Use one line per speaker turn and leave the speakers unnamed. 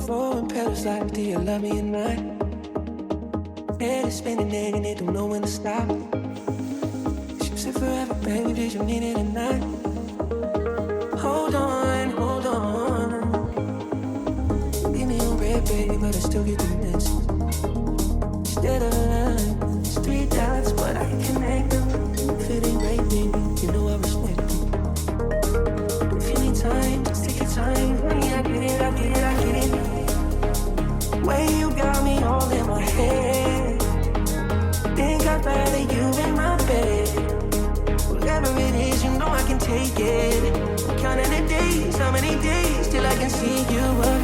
before in Paris, like, do you love me at night? Head is spinning and it don't know when to stop. She said forever, baby, did you need it at night? Hold on, hold on. Leave me on red, baby, but I still get the message. Instead of a line, it's 3 dots, but I can connect them. If it ain't right, baby, you know I respect it. If you need time, just take your time. Honey, I get it, I get it, I get it. Way you got me all in my head. Think I'd rather you in my bed. Whatever it is, you know I can take it. I'm counting the days, how many days till I can see you again.